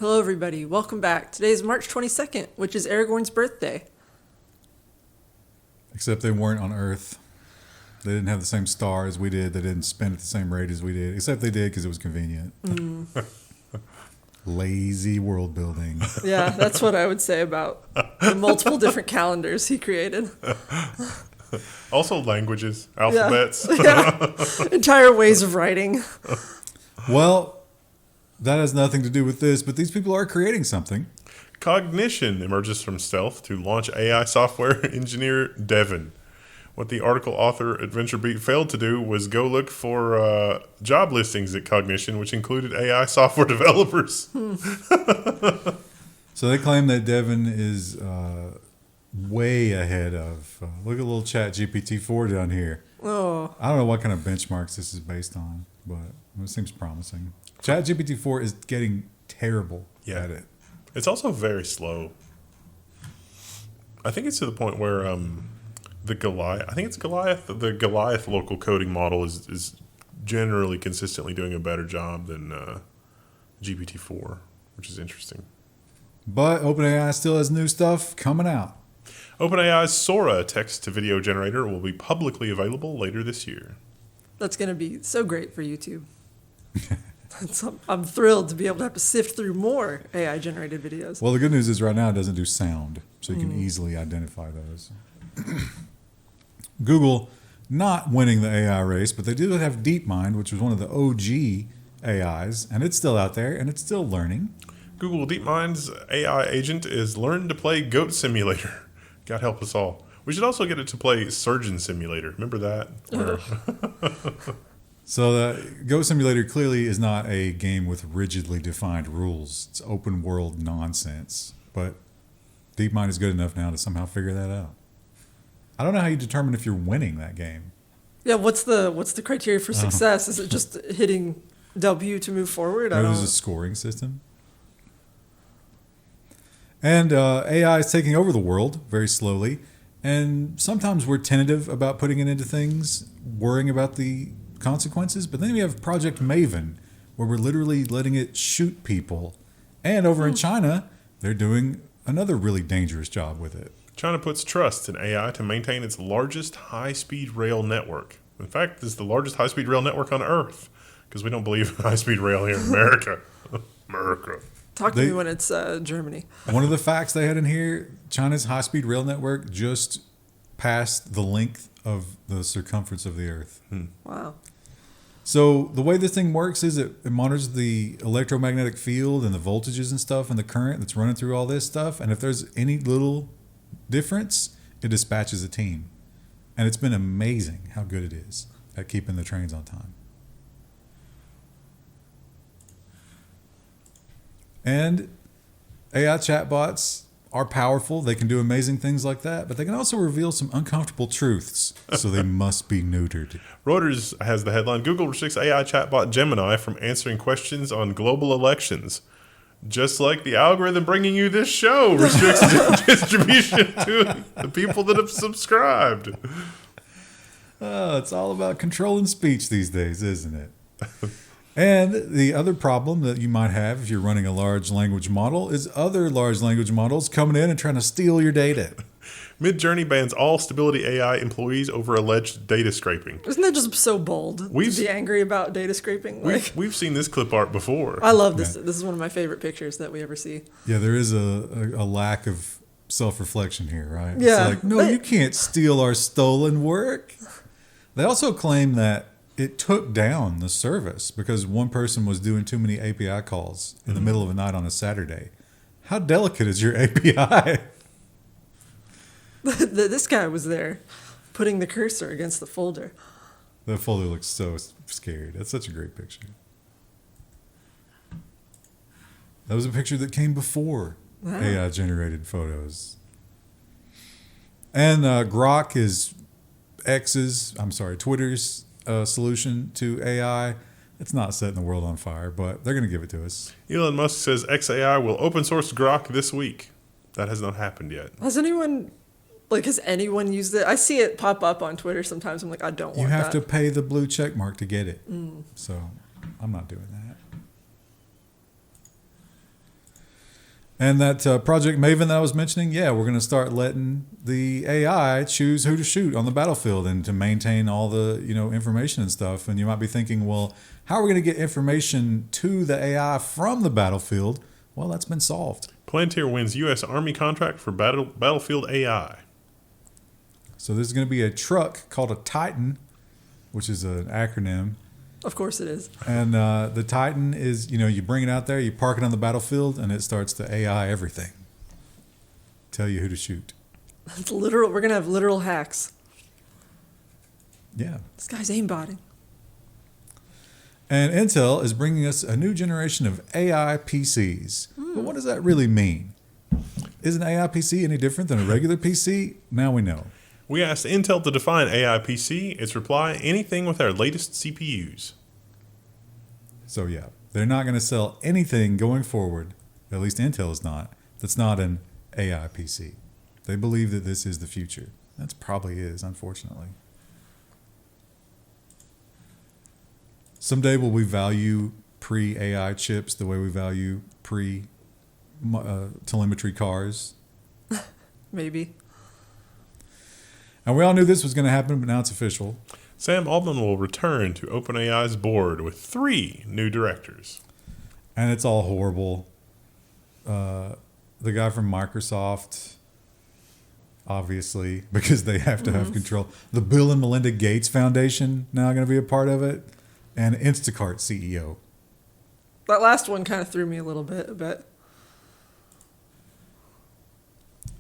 Hello, everybody. Welcome back. Today is March 22nd, which is Aragorn's birthday. Except they weren't on Earth. They didn't have the same star as we did. They didn't spin at the same rate as we did. Except they did because it was convenient. Lazy world building. Yeah, that's what I would say about the multiple different calendars he created. Also languages, alphabets. Yeah. Entire ways of writing. Well, that has nothing to do with this, but these people are creating something. Cognition emerges from stealth to launch AI software engineer Devin. What the article author at VentureBeat failed to do was go look for job listings at Cognition, which included AI software developers. So they claim that Devin is way ahead of... look at little chat GPT-4 down here. Oh. I don't know what kind of benchmarks this is based on, but it seems promising. Chat GPT-4 is getting terrible at it. It's also very slow. I think it's to the point where the Goliath local coding model is generally consistently doing a better job than GPT-4, which is interesting. But OpenAI still has new stuff coming out. OpenAI's Sora text-to-video generator will be publicly available later this year. That's going to be so great for YouTube. I'm thrilled to be able to have to sift through more AI-generated videos. Well, the good news is right now it doesn't do sound, so you can easily identify those. Google not winning the AI race, but they do have DeepMind, which was one of the OG AIs, and it's still out there, and it's still learning. Google DeepMind's AI agent is learned to play Goat Simulator. God help us all. We should also get it to play Surgeon Simulator. Remember that? So the Goat Simulator clearly is not a game with rigidly defined rules. It's open world nonsense. But DeepMind is good enough now to somehow figure that out. I don't know how you determine if you're winning that game. Yeah, what's the criteria for success? Is it just hitting W to move forward? There's a scoring system. And AI is taking over the world very slowly. And sometimes we're tentative about putting it into things, worrying about the consequences. But then we have Project Maven, where we're literally letting it shoot people. And over in China, they're doing another really dangerous job with it. China puts trust in AI to maintain its largest high-speed rail network. In fact, it's the largest high-speed rail network on Earth, because we don't believe high-speed rail here in America. America. Talk to me when it's Germany. One of the facts they had in here, China's high-speed rail network just passed the length of the circumference of the Earth. Wow. So the way this thing works is it monitors the electromagnetic field and the voltages and stuff and the current that's running through all this stuff. And if there's any little difference, it dispatches a team. And it's been amazing how good it is at keeping the trains on time. And AI chatbots are powerful. They can do amazing things like that, but they can also reveal some uncomfortable truths, so they must be neutered. Reuters has the headline, Google restricts AI chatbot Gemini from answering questions on global elections. Just like the algorithm bringing you this show restricts distribution to the people that have subscribed. Oh, it's all about controlling speech these days, isn't it? And the other problem that you might have if you're running a large language model is other large language models coming in and trying to steal your data. Midjourney bans all Stability AI employees over alleged data scraping. Isn't that just so bold to be angry about data scraping? We've seen this clip art before. I love this. Yeah. This is one of my favorite pictures that we ever see. Yeah, there is a lack of self-reflection here, right? Yeah. It's like, no, you can't steal our stolen work. They also claim that it took down the service because one person was doing too many API calls in the middle of the night on a Saturday. How delicate is your API? This guy was there putting the cursor against the folder. The folder looks so scared. That's such a great picture. That was a picture that came before AI-generated photos. And Grok is Twitter's solution to AI. It's not setting the world on fire, but they're going to give it to us. Elon Musk says XAI will open source Grok this week. That has not happened yet. Has anyone used it? I see it pop up on Twitter sometimes. I'm like, I don't want that. You have to pay the blue check mark to get it. So I'm not doing that. And that Project Maven that I was mentioning, yeah, we're going to start letting the AI choose who to shoot on the battlefield and to maintain all the information and stuff. And you might be thinking, well, how are we going to get information to the AI from the battlefield? Well, that's been solved. Palantir wins U.S. Army contract for battlefield AI. So there's going to be a truck called a Titan, which is an acronym. Of course it is. And the Titan is, you bring it out there, you park it on the battlefield, and it starts to AI everything. Tell you who to shoot. It's literal. We're going to have literal hacks. Yeah. This guy's aimbotting. And Intel is bringing us a new generation of AI PCs. But what does that really mean? Is an AI PC any different than a regular PC? Now we know. We asked Intel to define AI PC. Its reply, anything with our latest CPUs. So yeah, they're not going to sell anything going forward, at least Intel is not, that's not an AI PC. They believe that this is the future. That probably is, unfortunately. Someday will we value pre-AI chips the way we value pre-telemetry cars? Maybe. And we all knew this was going to happen, but now it's official. Sam Altman will return to OpenAI's board with 3 new directors. And it's all horrible. The guy from Microsoft, obviously, because they have to have control. The Bill and Melinda Gates Foundation now going to be a part of it. And Instacart CEO. That last one kind of threw me a little bit, but...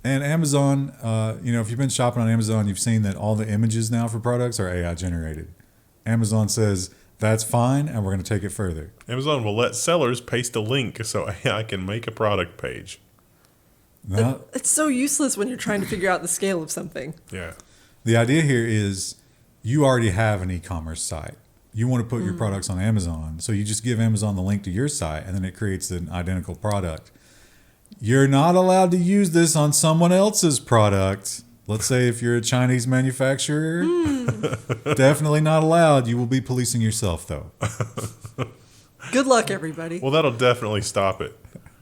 And Amazon, if you've been shopping on Amazon, you've seen that all the images now for products are AI generated. Amazon says that's fine, and we're going to take it further. Amazon will let sellers paste a link so AI can make a product page. Now, It's so useless when you're trying to figure out the scale of something. Yeah. the idea here is you already have an e-commerce site. You want to put your products on Amazon, so you just give Amazon the link to your site, and then it creates an identical product. You're not allowed to use this on someone else's product. Let's say if you're a Chinese manufacturer, definitely not allowed. You will be policing yourself, though. Good luck, everybody. Well, that'll definitely stop it.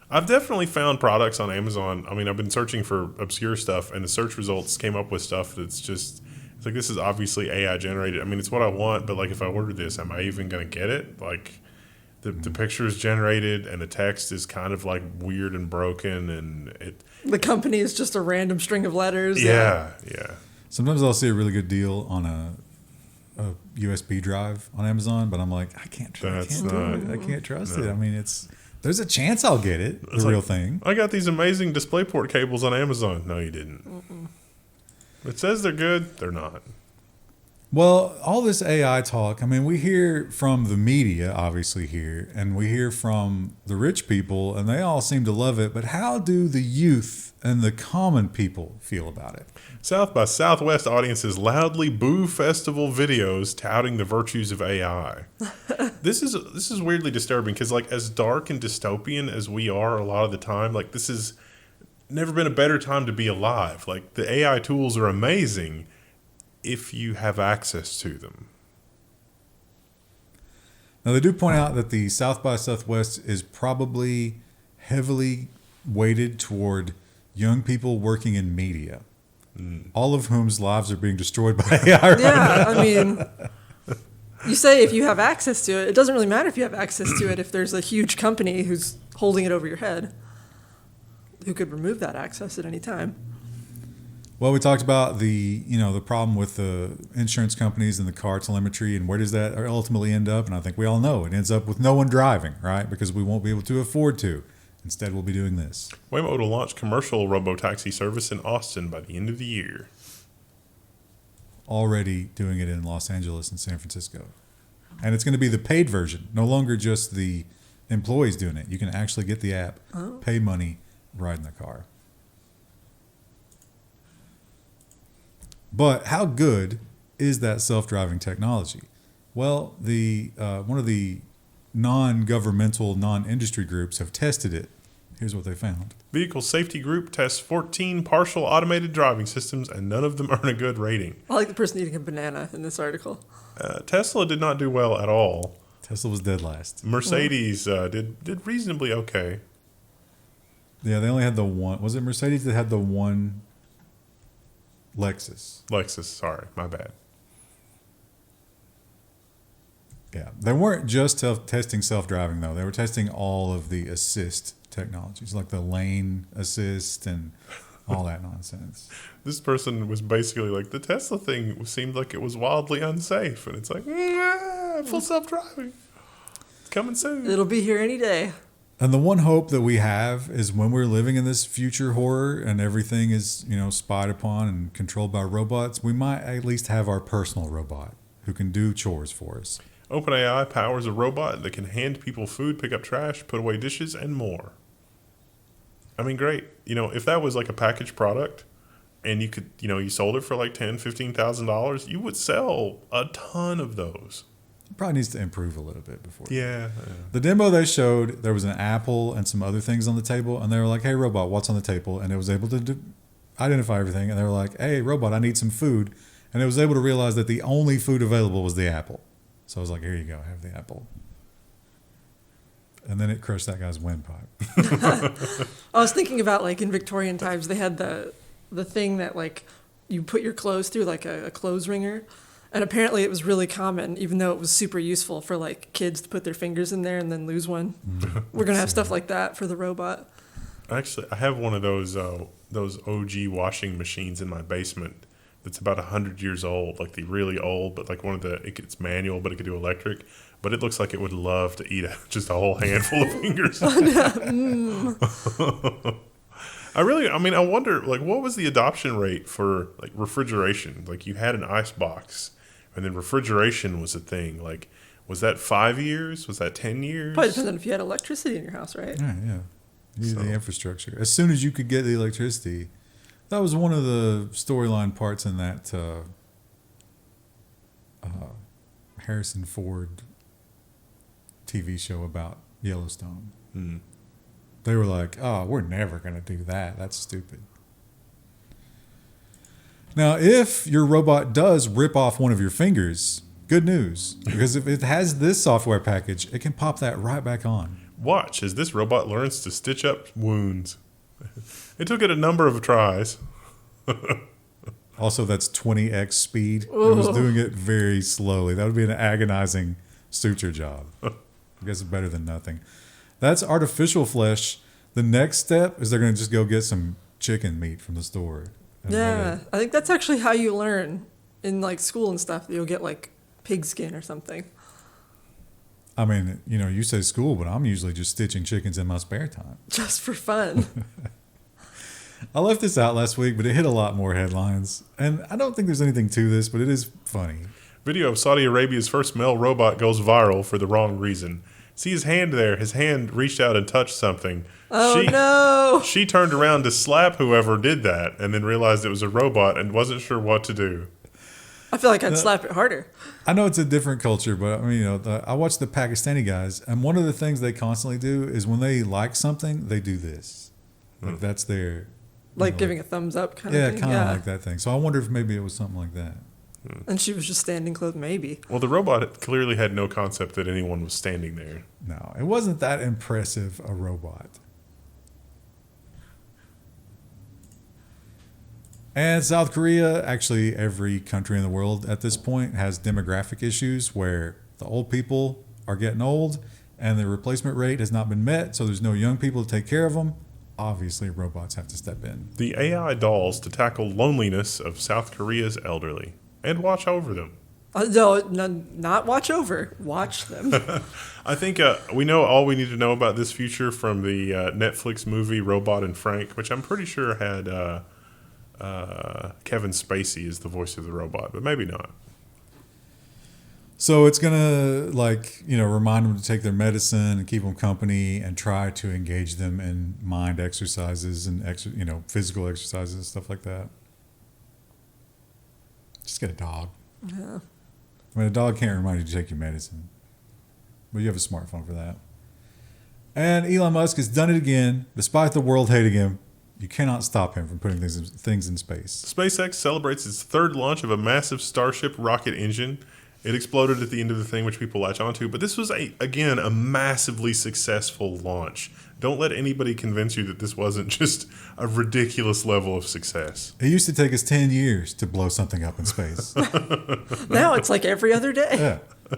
I've definitely found products on Amazon. I mean, I've been searching for obscure stuff, and the search results came up with stuff that's just, it's like, this is obviously AI generated. I mean, it's what I want, but like, if I order this, am I even going to get it? Like, the picture is generated, and the text is kind of like weird and broken, and it. The company is just a random string of letters. Yeah. Sometimes I'll see a really good deal on a USB drive on Amazon, but I'm like, I can't trust it. I mean, there's a chance I'll get it, the real thing. I got these amazing DisplayPort cables on Amazon. No, you didn't. It says they're good. They're not. Well, all this AI talk, I mean, we hear from the media, obviously, here, and we hear from the rich people, and they all seem to love it. But how do the youth and the common people feel about it? South by Southwest audiences loudly boo festival videos touting the virtues of AI. This is weirdly disturbing because, like, as dark and dystopian as we are a lot of the time, like, this has never been a better time to be alive. Like, the AI tools are amazing if you have access to them. Now, they do point out that the South by Southwest is probably heavily weighted toward young people working in media, all of whom's lives are being destroyed by AI right now. I mean, you say if you have access to it, it doesn't really matter if you have access to it if there's a huge company who's holding it over your head, who could remove that access at any time. Well, we talked about the problem with the insurance companies and the car telemetry, and where does that ultimately end up? And I think we all know it ends up with no one driving, right? Because we won't be able to afford to. Instead, we'll be doing this. Waymo will launch commercial robotaxi service in Austin by the end of the year. Already doing it in Los Angeles and San Francisco. And it's going to be the paid version, no longer just the employees doing it. You can actually get the app, pay money, ride in the car. But how good is that self-driving technology? Well, one of the non-governmental, non-industry groups have tested it. Here's what they found. Vehicle Safety Group tests 14 partial automated driving systems, and none of them earn a good rating. I like the person eating a banana in this article. Tesla did not do well at all. Tesla was dead last. Mercedes did reasonably okay. Yeah, they only had the one. Was it Mercedes that had the one Lexus? Lexus, sorry, my bad. Yeah, they weren't just testing self-driving though. They were testing all of the assist technologies, like the lane assist and all that nonsense. This person was basically like, the Tesla thing seemed like it was wildly unsafe, and it's like, full self-driving. It's coming soon. It'll be here any day. And the one hope that we have is when we're living in this future horror and everything is, spied upon and controlled by robots, we might at least have our personal robot who can do chores for us. OpenAI powers a robot that can hand people food, pick up trash, put away dishes, and more. I mean, great. If that was like a packaged product and you could, you sold it for like $10,000, $15,000, you would sell a ton of those. It probably needs to improve a little bit before. Yeah. The demo they showed, there was an apple and some other things on the table, and they were like, hey, robot, what's on the table? And it was able to identify everything. And they were like, hey, robot, I need some food. And it was able to realize that the only food available was the apple. So I was like, here you go, have the apple. And then it crushed that guy's windpipe. I was thinking about, like, in Victorian times, they had the thing that, like, you put your clothes through, like a clothes wringer. And apparently it was really common, even though it was super useful for, like, kids to put their fingers in there and then lose one. We're going to have stuff like that for the robot. Actually, I have one of those OG washing machines in my basement that's about 100 years old, like the really old, but like it's manual, but it could do electric. But it looks like it would love to eat just a whole handful of fingers. I wonder, like, what was the adoption rate for, like, refrigeration? Like, you had an ice box, and then refrigeration was a thing. Like, was that 5 years? Was that 10 years? Probably depends on if you had electricity in your house, right? Yeah. You need the infrastructure. As soon as you could get the electricity, that was one of the storyline parts in that Harrison Ford TV show about Yellowstone. Mm. They were like, oh, we're never going to do that. That's stupid. Now, if your robot does rip off one of your fingers, good news. Because if it has this software package, it can pop that right back on. Watch as this robot learns to stitch up wounds. It took it a number of tries. Also, that's 20x speed. It was doing it very slowly. That would be an agonizing suture job. I guess it's better than nothing. That's artificial flesh. The next step is they're going to just go get some chicken meat from the store. Yeah, I think that's actually how you learn in, like, school and stuff. You'll get, like, pig skin or something. I mean, you say school, but I'm usually just stitching chickens in my spare time. Just for fun. I left this out last week, but it hit a lot more headlines. And I don't think there's anything to this, but it is funny. Video of Saudi Arabia's first male robot goes viral for the wrong reason. See his hand there. His hand reached out and touched something. Oh, no. She turned around to slap whoever did that and then realized it was a robot and wasn't sure what to do. I feel like I'd slap it harder. I know it's a different culture, but I mean, I watch the Pakistani guys, and one of the things they constantly do is when they like something, they do this. Like that's their... Like giving a thumbs up kind of thing? Yeah, kind of like that thing. So I wonder if maybe it was something like that. And she was just standing close, maybe. Well, the robot clearly had no concept that anyone was standing there. No, it wasn't that impressive, a robot. And South Korea, actually every country in the world at this point, has demographic issues where the old people are getting old and the replacement rate has not been met, so there's no young people to take care of them. Obviously, robots have to step in. The AI dolls to tackle loneliness of South Korea's elderly and watch over them. No, not watch over. Watch them. I think we know all we need to know about this future from the Netflix movie Robot and Frank, which I'm pretty sure had Kevin Spacey as the voice of the robot, but maybe not. So it's going to, remind them to take their medicine and keep them company and try to engage them in mind exercises and, physical exercises and stuff like that. Just get a dog. Yeah. I mean, a dog can't remind you to take your medicine. But you have a smartphone for that. And Elon Musk has done it again. Despite the world hating him, you cannot stop him from putting things in space. SpaceX celebrates its third launch of a massive Starship rocket engine. It exploded at the end of the thing, which people latch onto. But this was, again, a massively successful launch. Don't let anybody convince you that this wasn't just a ridiculous level of success. It used to take us 10 years to blow something up in space. Now it's like every other day. Yeah.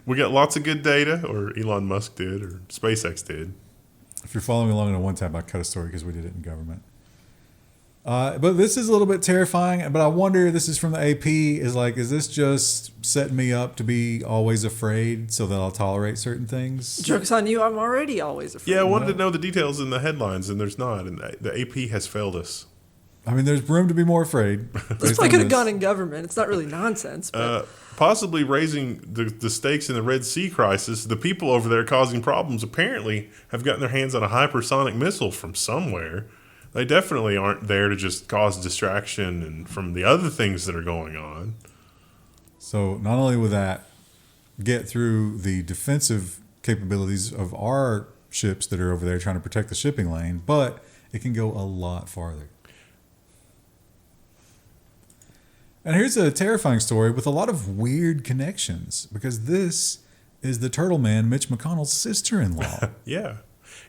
We got lots of good data, or Elon Musk did, or SpaceX did. If you're following along in one tab, I cut a story because we did it in government. But this is a little bit terrifying. But I wonder, this is from the AP, is this just setting me up to be always afraid so that I'll tolerate certain things? Joke's on you, I'm already always afraid. Yeah, I wanted to know the details in the headlines, and there's not. And the AP has failed us. I mean, there's room to be more afraid. This probably could have gone in government. It's not really nonsense. But Possibly raising the stakes in the Red Sea crisis, the people over there causing problems apparently have gotten their hands on a hypersonic missile from somewhere. They definitely aren't there to just cause distraction and from the other things that are going on. So not only will that get through the defensive capabilities of our ships that are over there trying to protect the shipping lane, but it can go a lot farther. And here's a terrifying story with a lot of weird connections, because this is the turtle man, Mitch McConnell's sister-in-law. Yeah.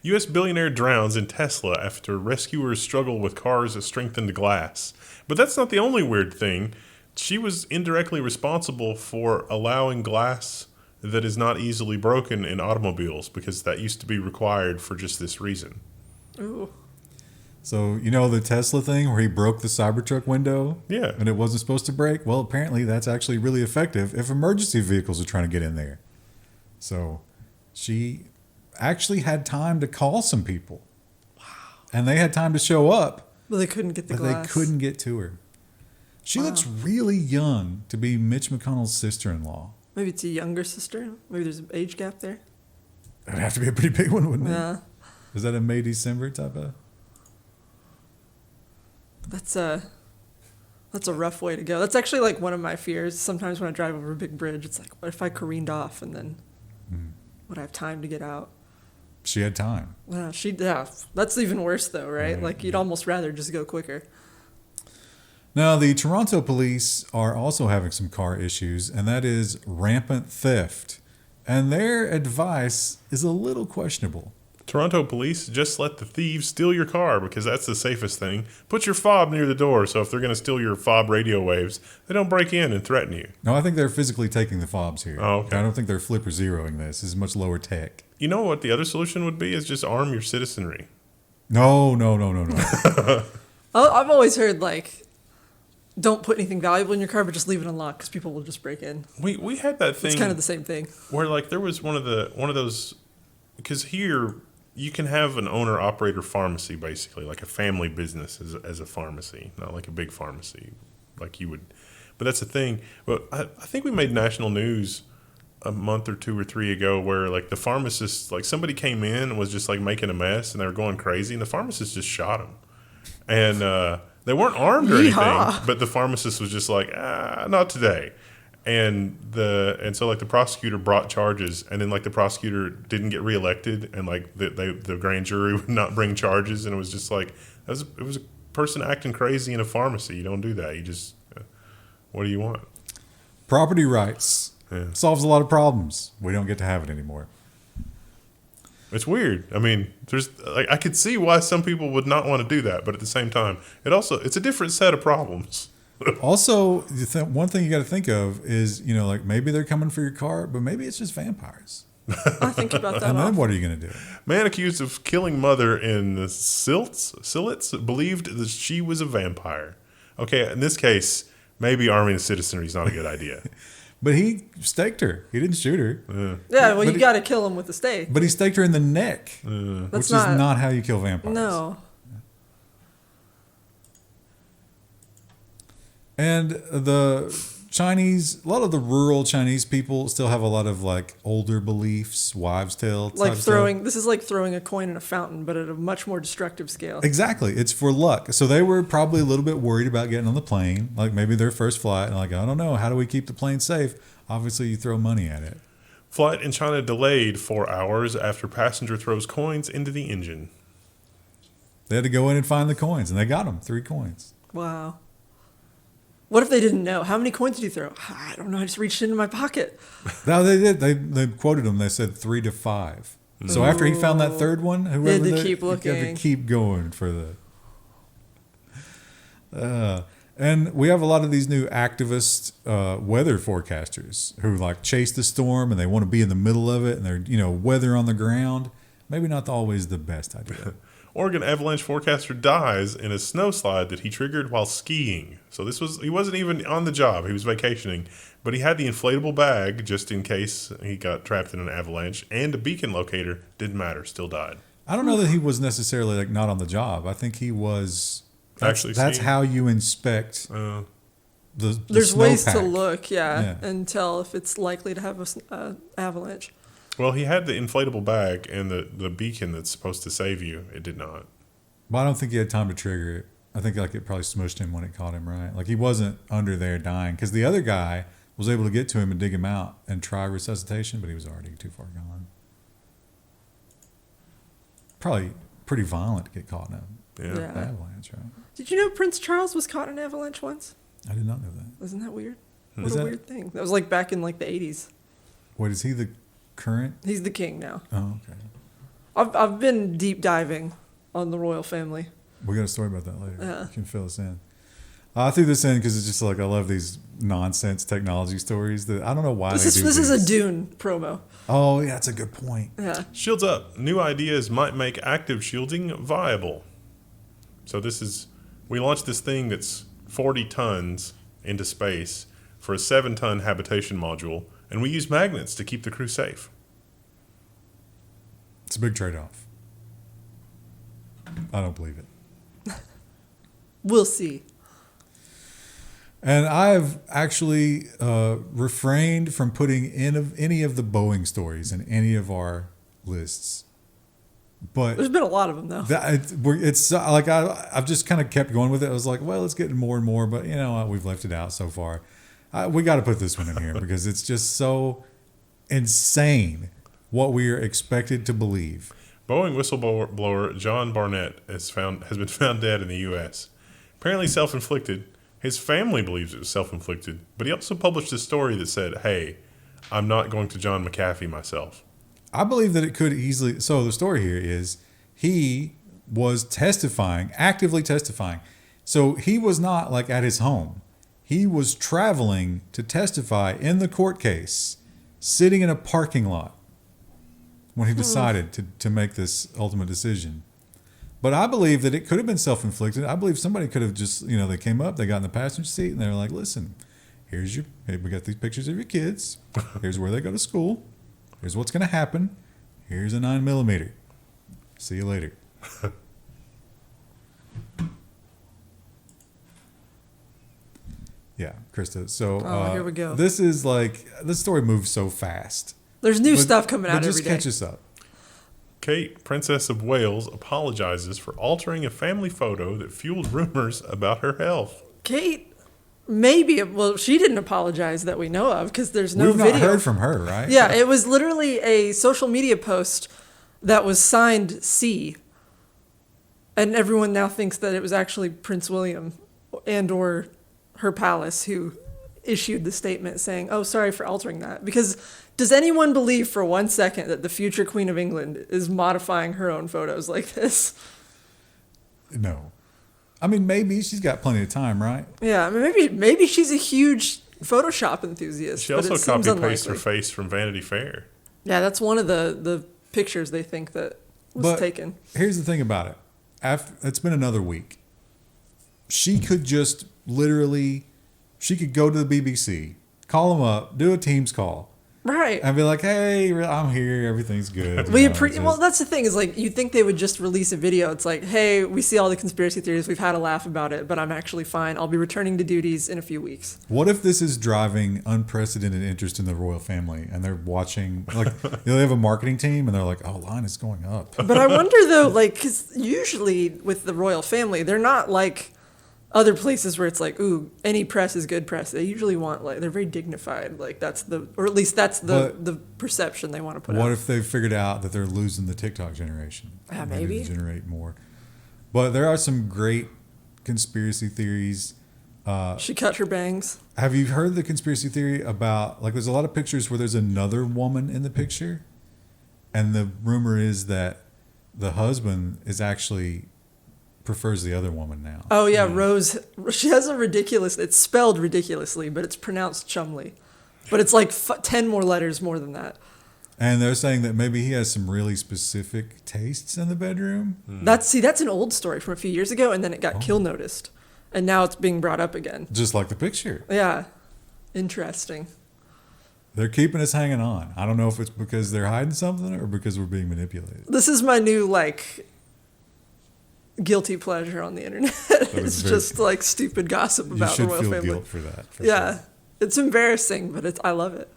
U.S. billionaire drowns in Tesla after rescuers struggle with cars of strengthened glass. But that's not the only weird thing. She was indirectly responsible for allowing glass that is not easily broken in automobiles, because that used to be required for just this reason. ooh. So, you know the Tesla thing where he broke the Cybertruck window? Yeah. And it wasn't supposed to break? Well, apparently that's actually really effective if emergency vehicles are trying to get in there. So, she actually had time to call some people. Wow. And they had time to show up. But they couldn't get the but glass. they couldn't get to her. She Wow. looks really young to be Mitch McConnell's sister-in-law. Maybe it's a younger sister. Maybe there's an age gap there. It would have to be a pretty big one, wouldn't it? Yeah. Is that a May-December type of... That's a rough way to go. That's actually like one of my fears. Sometimes when I drive over a big bridge, it's like, what if I careened off and then would I have time to get out? She had time. Yeah, that's even worse though, right? Right. Like you'd almost rather just go quicker. Now, the Toronto police are also having some car issues, and that is rampant theft. And their advice is a little questionable. Toronto police, just let the thieves steal your car, because that's the safest thing. Put your fob near the door, so if they're going to steal your fob radio waves, they don't break in and threaten you. No, I think they're physically taking the fobs here. Oh, okay. I don't think they're flipper zeroing this. This is much lower tech. You know what the other solution would be? Is just arm your citizenry. No. I've always heard like, don't put anything valuable in your car, but just leave it unlocked because people will just break in. We had that thing. It's kind of the same thing. Where like there was one of those, because here you can have an owner operator pharmacy, basically like a family business as a pharmacy, not like a big pharmacy like you would. But that's the thing. But I think we made national news a month or two or three ago where like the pharmacist, like somebody came in and was just like making a mess and they were going crazy, and the pharmacist just shot him. And they weren't armed or Yeehaw. anything, but the pharmacist was just like, not today. And so like the prosecutor brought charges, and then like the prosecutor didn't get reelected, and like the grand jury would not bring charges, and it was just like it was a person acting crazy in a pharmacy. You don't do that. You just what do you want? Property rights solves a lot of problems. We don't get to have it anymore. It's weird. I mean, there's like I could see why some people would not want to do that, but at the same time, it's a different set of problems. Also, one thing you got to think of is, like maybe they're coming for your car, but maybe it's just vampires. I think about that And then often. what are you going to do? Man accused of killing mother in the Siletz believed that she was a vampire. Okay, in this case, maybe arming the citizenry is not a good idea. But he staked her. He didn't shoot her. Yeah, well, But you got to kill them with the stake. But he staked her in the neck, That's which is not how you kill vampires. No. And the Chinese, a lot of the rural Chinese people still have a lot of like older beliefs, wives' tale type Like stuff. this is like throwing a coin in a fountain, but at a much more destructive scale. Exactly. It's for luck. So they were probably a little bit worried about getting on the plane, like maybe their first flight. And like, I don't know, how do we keep the plane safe? Obviously, you throw money at it. Flight in China delayed 4 hours after passenger throws coins into the engine. They had to go in and find the coins, and they got them, 3 coins. Wow. What if they didn't know? How many coins did you throw? I don't know. I just reached into my pocket. No, they did. They quoted them. They said 3 to 5. So after he found that third one, whoever He had to keep looking. He had to keep going for the. And we have a lot of these new activist weather forecasters who like chase the storm and they want to be in the middle of it and they're weather on the ground. Maybe not always the best idea. Oregon avalanche forecaster dies in a snowslide that he triggered while skiing. So he wasn't even on the job. He was vacationing, but he had the inflatable bag just in case he got trapped in an avalanche, and a beacon locator. Didn't matter. Still died. I don't know that he was necessarily like not on the job. I think he was Actually that's skiing? how you inspect the There's ways to snowpack. look, Yeah. and tell if it's likely to have a avalanche. Well, he had the inflatable bag and the beacon that's supposed to save you. It did not. But I don't think he had time to trigger it. I think like it probably smushed him when it caught him, right? Like he wasn't under there dying because the other guy was able to get to him and dig him out and try resuscitation, but he was already too far gone. Probably pretty violent to get caught in Yeah. Yeah. an avalanche, right? Did you know Prince Charles was caught in an avalanche once? I did not know that. Isn't that weird? Was What a that- weird thing. That was like back in like the 80s. Wait, is he the current? He's the king now. Oh, okay. I've been deep diving on the royal family. We got a story about that later. Yeah. You can fill us in. I threw this in because it's just like I love these nonsense technology stories that I don't know why This they do is a these. Dune promo. Oh, yeah, that's a good point. Yeah. Shields up. New ideas might make active shielding viable. So we launched this thing that's 40 tons into space for a 7-ton habitation module, and we use magnets to keep the crew safe. It's a big trade-off. I don't believe it. We'll see. And I've actually refrained from putting any of the Boeing stories in any of our lists. But There's been a lot of them though. it's like I've just kind of kept going with it. I was like, well, it's getting more and more, but we've left it out so far. We got to put this one in here because it's just so insane what we are expected to believe. Boeing whistleblower John Barnett has been found dead in the U.S. Apparently self-inflicted. His family believes it was self-inflicted, but he also published a story that said, hey, I'm not going to John McAfee myself. I believe that it could easily. So the story here is he was actively testifying. So he was not like at his home. He was traveling to testify in the court case, sitting in a parking lot when he decided to make this ultimate decision. But I believe that it could have been self-inflicted. I believe somebody could have just, they came up, they got in the passenger seat, and they were like, listen, hey, we got these pictures of your kids. Here's where they go to school. Here's what's going to happen. Here's a 9mm. See you later. Yeah, Krista. So here we go. This story moves so fast. There's new But- stuff coming out but just every day. catch us up. Kate, Princess of Wales, apologizes for altering a family photo that fueled rumors about her health. Kate, she didn't apologize that we know of because there's no We've video. not heard from her, right? Yeah, it was literally a social media post that was signed C. And everyone now thinks that it was actually Prince William and or her palace who issued the statement saying, oh, sorry for altering that. Because does anyone believe for 1 second that the future Queen of England is modifying her own photos like this? No. I mean, maybe she's got plenty of time, right? Yeah, I mean, maybe she's a huge Photoshop enthusiast. She but also it seems copy-pastes her unlikely. face from Vanity Fair. Yeah, that's one of the pictures they think that was But taken. here's the thing about it. It's been another week. She could just literally, she could go to the BBC, call them up, do a Teams call, Right. and be like, hey, I'm here. Everything's good. Well, that's the thing is like you'd think they would just release a video. It's like, hey, we see all the conspiracy theories. We've had a laugh about it, but I'm actually fine. I'll be returning to duties in a few weeks. What if this is driving unprecedented interest in the royal family and they're watching, like, they have a marketing team and they're like, oh, line is going up. But I wonder though, like, because usually with the royal family, they're not like other places where it's like, ooh, any press is good press. They usually want they're very dignified. Like or at least that's the perception they want to put out. What if they've figured out that they're losing the TikTok generation? Maybe. To generate more. But there are some great conspiracy theories. She cut her bangs. Have you heard the conspiracy theory about, like, there's a lot of pictures where there's another woman in the picture? and the rumor is that the husband is actually prefers the other woman now. Oh yeah, Rose. She has a ridiculous. It's spelled ridiculously, but it's pronounced Chumley. But it's like 10 more letters more than that. And they're saying that maybe he has some really specific tastes in the bedroom. That's an old story from a few years ago, and then it got kill noticed, and now it's being brought up again. Just like the picture. Yeah, interesting. They're keeping us hanging on. I don't know if it's because they're hiding something or because we're being manipulated. This is my new guilty pleasure on the internet. It's just like stupid gossip about the you should royal feel family. guilt for that. Yeah, Sure. it's embarrassing, but I love it.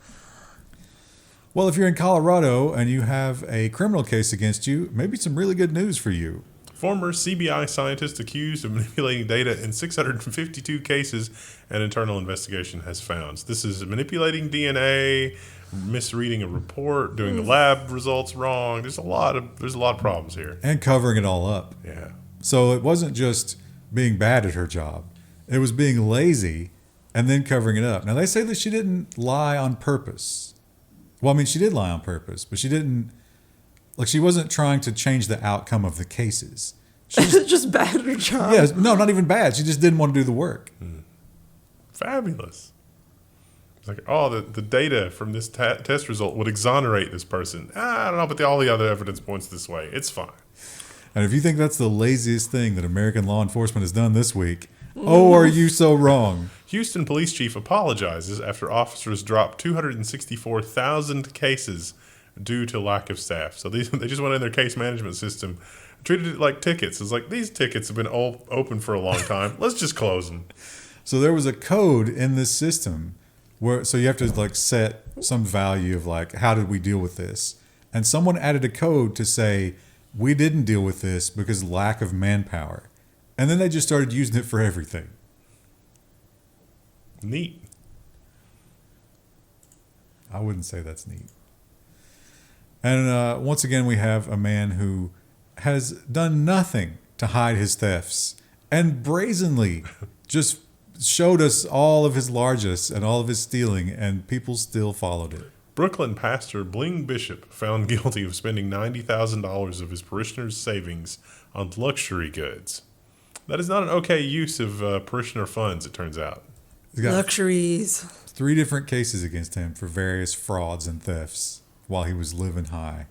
Well, if you're in Colorado and you have a criminal case against you, maybe some really good news for you. Former CBI scientist accused of manipulating data in 652 cases an internal investigation has found. This is manipulating DNA, misreading a report, doing the lab results wrong. There's a lot of problems here. And covering it all up. Yeah. So it wasn't just being bad at her job. It was being lazy and then covering it up. Now, they say that she didn't lie on purpose. Well, I mean, she did lie on purpose, but she wasn't trying to change the outcome of the cases. She Just bad at her job. yeah, no, not even bad. She just didn't want to do the work. Fabulous. It's like, the data from this test result would exonerate this person. I don't know, but all the other evidence points this way. It's fine. And if you think that's the laziest thing that American law enforcement has done this week, oh, are you so wrong? Houston police chief apologizes after officers dropped 264,000 cases due to lack of staff. So they just went in their case management system, treated it like tickets. It's like, these tickets have been open for a long time. Let's just close them. So there was a code in this system so you have to set some value of how did we deal with this? And someone added a code to say, we didn't deal with this because lack of manpower. And then they just started using it for everything. Neat. I wouldn't say that's neat. And once again, we have a man who has done nothing to hide his thefts and brazenly just showed us all of his largesse and all of his stealing, and people still followed it. Brooklyn pastor Bling Bishop found guilty of spending $90,000 of his parishioners' savings on luxury goods. That is not an okay use of parishioner funds, it turns out. He's got Luxuries. 3 different cases against him for various frauds and thefts while he was living high,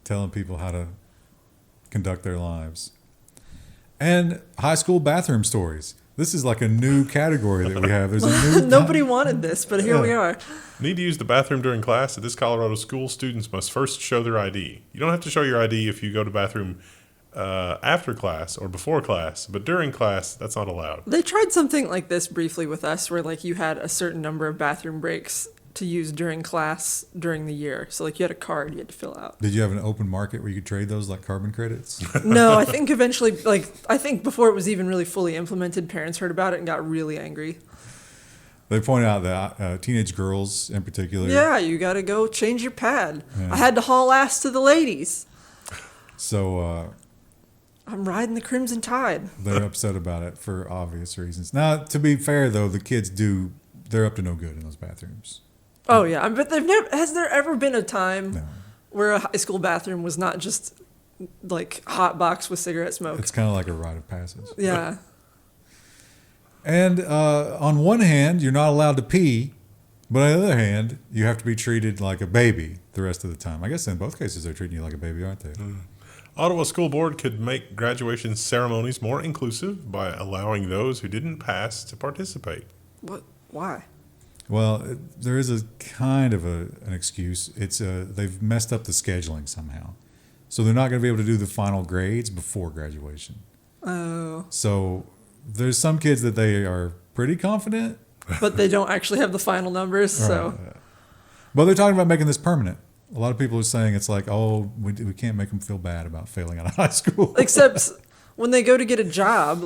telling people how to conduct their lives. And high school bathroom stories. This is like a new category that we have. There's a new Nobody wanted this, but here we are. Need to use the bathroom during class? At this Colorado school, students must first show their ID. You don't have to show your ID if you go to bathroom after class or before class, but during class, that's not allowed. They tried something like this briefly with us, where you had a certain number of bathroom breaks to use during class during the year. So you had a card you had to fill out. Did you have an open market where you could trade those like carbon credits? No, I think eventually, I think before it was even really fully implemented, parents heard about it and got really angry. They point out that teenage girls in particular. Yeah, you got to go change your pad. Yeah. I had to haul ass to the ladies. So I'm riding the Crimson Tide. they're upset about it for obvious reasons. Now, to be fair, though, the kids they're up to no good in those bathrooms. Oh, yeah. But has there ever been a time No. where a high school bathroom was not just hot box with cigarette smoke? It's kind of like a rite of passage. Yeah. And on one hand, you're not allowed to pee, but on the other hand, you have to be treated like a baby the rest of the time. I guess in both cases, they're treating you like a baby, aren't they? Ottawa School Board could make graduation ceremonies more inclusive by allowing those who didn't pass to participate. What? Why? Well, there is a kind of an excuse. It's they've messed up the scheduling somehow, so they're not going to be able to do the final grades before graduation. Oh. So there's some kids that they are pretty confident, But they don't actually have the final numbers, so. Right. But they're talking about making this permanent. A lot of people are saying it's like, oh, we can't make them feel bad about failing out of high school. Except when they go to get a job,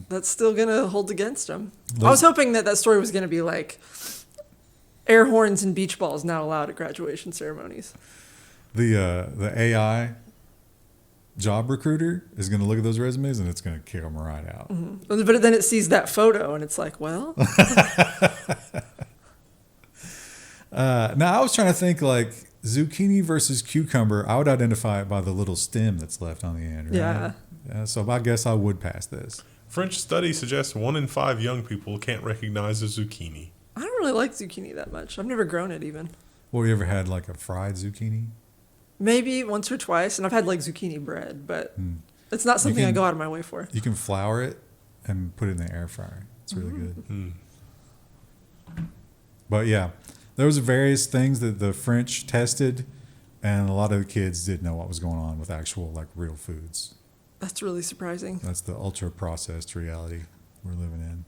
that's still going to hold against them. I was hoping that story was going to be air horns and beach balls not allowed at graduation ceremonies. The AI job recruiter is going to look at those resumes and it's going to kick them right out. Mm-hmm. But then it sees that photo and it's like, well. Now, I was trying to think zucchini versus cucumber, I would identify it by the little stem that's left on the end, right? Yeah. So I guess I would pass this. French study suggests 1 in 5 young people can't recognize a zucchini. I don't really like zucchini that much. I've never grown it even. Well, you ever had like a fried zucchini? Maybe once or twice, and I've had like zucchini bread, but it's not something I go out of my way for. You can flour it and put it in the air fryer. It's really good. But yeah, there was various things that the French tested, and a lot of the kids didn't know what was going on with actual like real foods. That's really surprising. That's the ultra processed reality we're living in.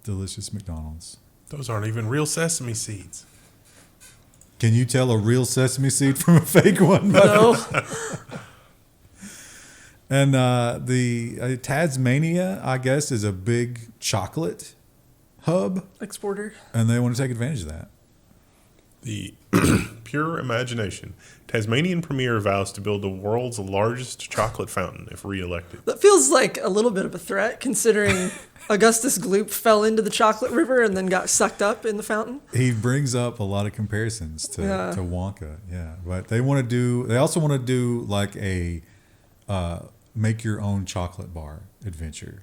Delicious McDonald's. Those aren't even real sesame seeds. Can you tell a real sesame seed from a fake one? No. And the Tasmania, I guess, is a big chocolate hub, Exporter. and they want to take advantage of that. The pure imagination. Tasmanian premier vows to build the world's largest chocolate fountain if re-elected. That feels like a little bit of a threat, considering Augustus Gloop fell into the chocolate river and then got sucked up in the fountain. He brings up a lot of comparisons to Wonka, yeah. But they also want to do like a make your own chocolate bar adventure.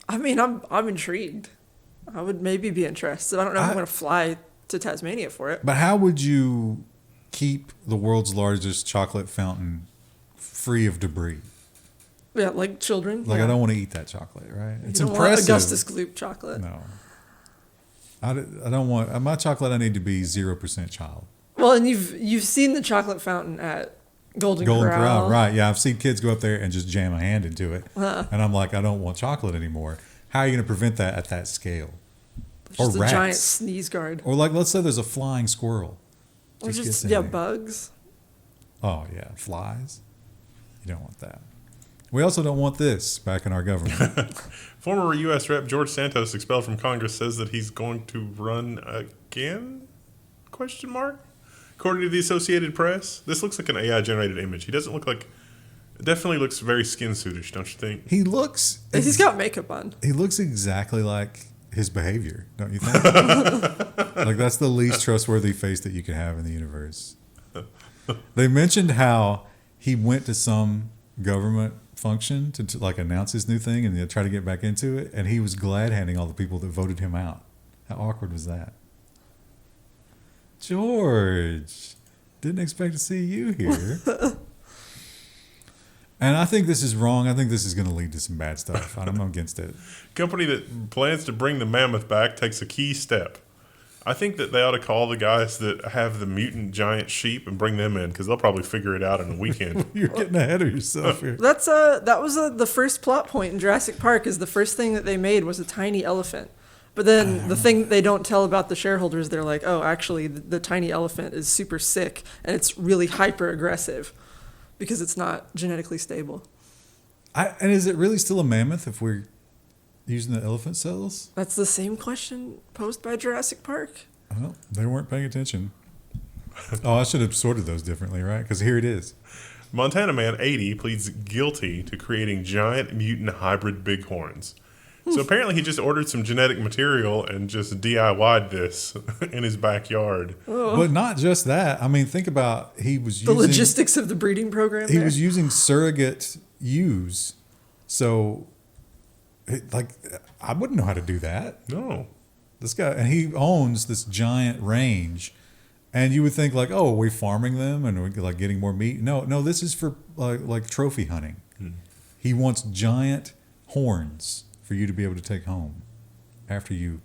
I mean, I'm intrigued. I would maybe be interested. I don't know if I'm going to fly to Tasmania for it. But how would you keep the world's largest chocolate fountain free of debris? Yeah, like children. Like, yeah. I don't want to eat that chocolate, right? It's You don't impressive. want Augustus Gloop chocolate. No. I don't want my chocolate. I need to be 0% child. Well, and you've seen the chocolate fountain at Golden Golden Corral. Corral, right? Yeah, I've seen kids go up there and just jam a hand into it, and I'm like, I don't want chocolate anymore. How are you going to prevent that at that scale? Just or a rats, giant sneeze guard. or like let's say there's a flying squirrel. Or gets just in yeah, there. bugs. Oh yeah, flies. You don't want that. We also don't want this back in our government. Former U.S. Rep. George Santos, expelled from Congress, says that he's going to run again? ? According to the Associated Press, this looks like an AI-generated image. He doesn't look like... It definitely looks very skin-suitish, don't you think? He looks. He's got makeup on. He looks exactly like his behavior, don't you think? Like that's the least trustworthy face that you can have in the universe. They mentioned how he went to some government function to like announce his new thing and they try to get back into it, and he was glad handing all the people that voted him out. How awkward was that? George, didn't expect to see you here. And I think this is wrong. I think this is going to lead to some bad stuff. I'm against it. Company that plans to bring the mammoth back takes a key step. I think that they ought to call the guys that have the mutant giant sheep and bring them in because they'll probably figure it out in a weekend. You're getting ahead of yourself here. That was the first plot point in Jurassic Park. Is the first thing that they made was a tiny elephant. But then the thing they don't tell about the shareholders, they're like, oh, actually, the tiny elephant is super sick and it's really hyper aggressive because it's not genetically stable. And is it really still a mammoth if we're using the elephant cells? That's the same question posed by Jurassic Park. Well, they weren't paying attention. Oh, I should have sorted those differently, right? Because here it is. Montana man 80 pleads guilty to creating giant mutant hybrid bighorns. So apparently he just ordered some genetic material and just DIY'd this in his backyard. But not just that. I mean, think about The logistics of the breeding program. He was using surrogate ewes. So, like, I wouldn't know how to do that. No. This guy, and he owns this giant range. And you would think like, oh, are we farming them and we're like getting more meat? No, this is for like trophy hunting. He wants giant horns for you to be able to take home after you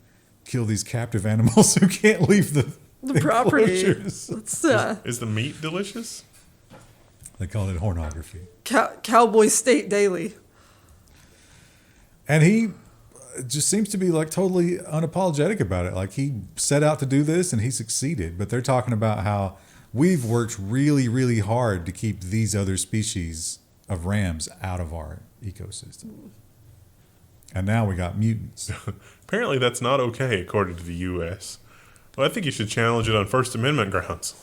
kill these captive animals who can't leave the property. enclosures. Is the meat delicious? They call it hornography. Cowboy State Daily. And he just seems to be like totally unapologetic about it. Like he set out to do this and he succeeded. But they're talking about how we've worked really, really hard to keep these other species of rams out of our ecosystem. And now we got mutants. Apparently that's not okay, according to the U.S. Well, I think you should challenge it on First Amendment grounds.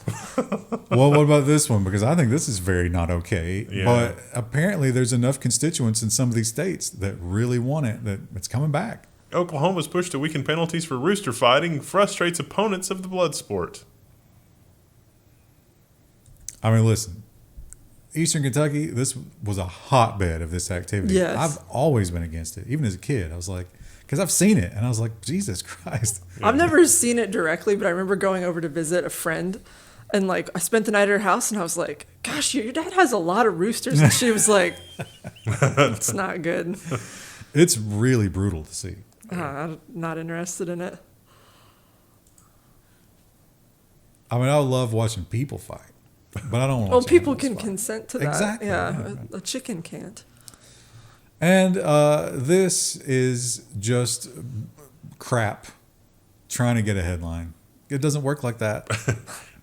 Well, what about this one? Because I think this is very not okay. Yeah. But apparently there's enough constituents in some of these states that really want it, that it's coming back. Oklahoma's push to weaken penalties for rooster fighting frustrates opponents of the blood sport. I mean, listen, Eastern Kentucky, this was a hotbed of this activity. Yes. I've always been against it. Even as a kid, I was like, because I've seen it, and I was like, Jesus Christ. I've never seen it directly, but I remember going over to visit a friend, and like I spent the night at her house, and I was like, "Gosh, your dad has a lot of roosters," and she was like, "It's not good. It's really brutal to see. I'm not interested in it." I mean, I love watching people fight, but I don't want to Well, watch people animals can fight. consent to that. Exactly. Yeah, a chicken can't. And this is just crap trying to get a headline. It doesn't work like that.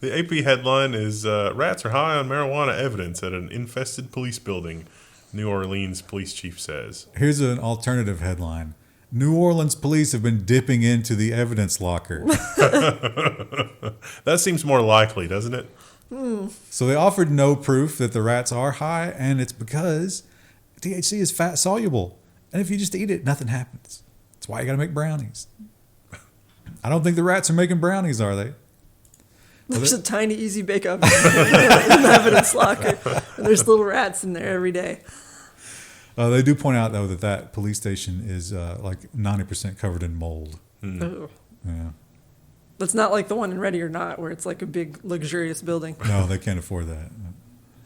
The AP headline is Rats are high on marijuana evidence at an infested police building, New Orleans police chief says. Here's an alternative headline. New Orleans police have been dipping into the evidence locker. That seems more likely, doesn't it? So they offered no proof that the rats are high, and it's because THC is fat soluble. And if you just eat it, nothing happens. That's why you got to make brownies. I don't think the rats are making brownies, are they? There's a tiny easy bake oven in the evidence locker, and there's little rats in there every day. They do point out, though, that police station is like 90% covered in mold. Ugh. Yeah. That's not like the one in Ready or Not, where it's like a big luxurious building. No, they can't afford that.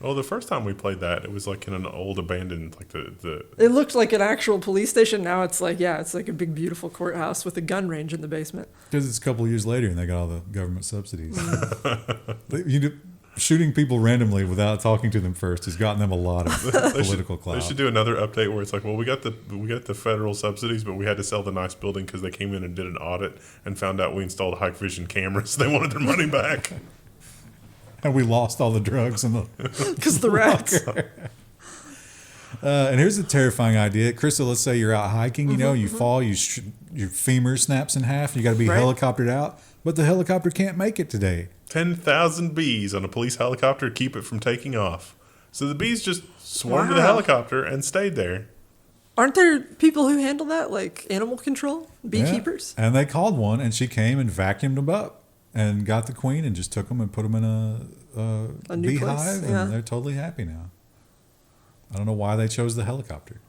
Oh, the first time we played that, it was like in an old abandoned, like the It looked like an actual police station. Now it's like, yeah, it's like a big, beautiful courthouse with a gun range in the basement. Because it's a couple of years later and they got all the government subsidies. Shooting people randomly without talking to them first has gotten them a lot of political clout. They should do another update where it's like, well, we got the federal subsidies, but we had to sell the nice building because they came in and did an audit and found out we installed high vision cameras. They wanted their money back. And we lost all the drugs in the Because the rats. And here's a terrifying idea. Crystal, let's say you're out hiking, you fall, your femur snaps in half, you got to be Right. helicoptered out, but the helicopter can't make it today. 10,000 bees on a police helicopter to keep it from taking off. So the bees just swarmed to the Wow. helicopter and stayed there. Aren't there people who handle that, like animal control, beekeepers? Yeah. And they called one, and she came and vacuumed them up and got the queen and just took them and put them in a new beehive, place, and yeah. they're totally happy now. I don't know why they chose the helicopter.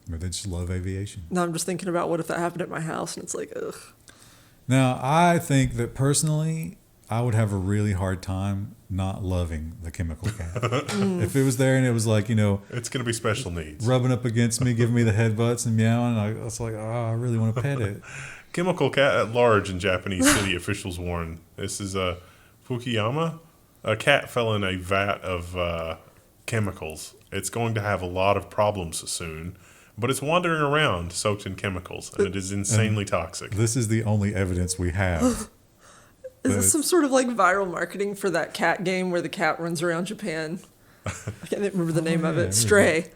Maybe they just love aviation. Now I'm just thinking about what if that happened at my house, and it's like, ugh. Now, I think that personally, I would have a really hard time not loving the chemical cat. If it was there and it was like, It's going to be special needs. rubbing up against me, giving me the headbutts and meowing, I was like, oh, I really want to pet it. Chemical cat at large in Japanese city, officials warn. This is Fukuyama. A cat fell in a vat of chemicals. It's going to have a lot of problems soon, but it's wandering around soaked in chemicals, and it is insanely toxic. This is the only evidence we have. Is this some sort of like viral marketing for that cat game where the cat runs around Japan? I can't remember the name of yeah, it. Stray.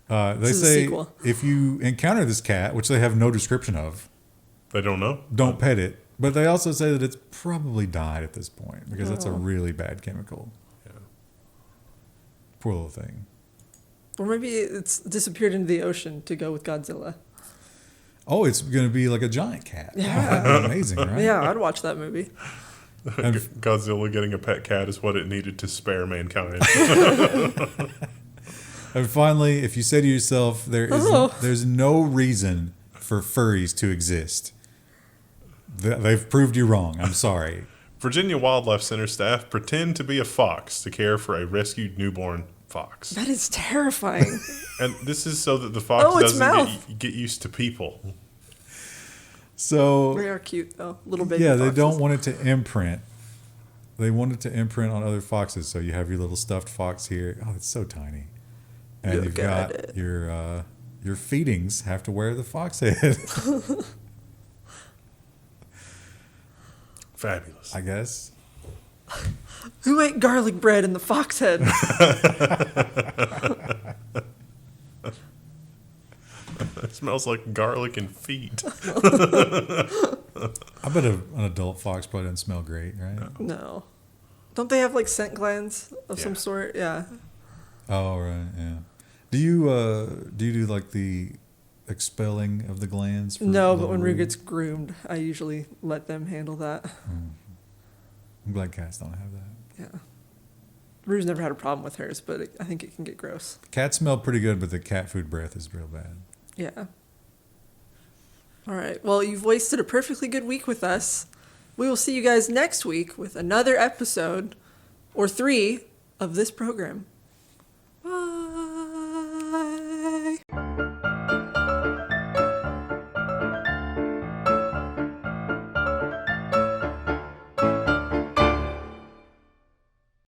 They This is a say sequel. if you encounter this cat, which they have no description of, They don't know. don't pet it. But they also say that it's probably died at this point because that's a Oh. really bad chemical. Yeah. Poor little thing. Or maybe it's disappeared into the ocean to go with Godzilla. Oh, it's going to be like a giant cat. Yeah. Oh, that'd be amazing, right? Yeah, I'd watch that movie. And Godzilla getting a pet cat is what it needed to spare mankind. And finally, if you say to yourself, there's no reason for furries to exist, they've proved you wrong. I'm sorry. Virginia Wildlife Center staff pretend to be a fox to care for a rescued newborn fox. That is terrifying. And this is so that the fox Oh, its doesn't mouth. get used to people. So They are cute though, little baby. yeah, they foxes. don't want it to imprint. They want it to imprint on other foxes. So you have your little stuffed fox here. Oh, it's so tiny. And Look you've at got it. your feedings have to wear the fox head. Fabulous. I guess. Who ate garlic bread in the fox head? It smells like garlic and feet. I bet an adult fox probably doesn't smell great, right? No. Don't they have like scent glands of some Yeah. sort? Yeah. Oh, right, yeah. Do you do like the expelling of the glands? For No, but little when Rue Rue? gets groomed, I usually let them handle that. I'm glad cats don't have that. Yeah. Rue's never had a problem with hers, but I think it can get gross. Cats smell pretty good, but the cat food breath is real bad. Yeah. All right. Well, you've wasted a perfectly good week with us. We will see you guys next week with another episode or 3 of this program.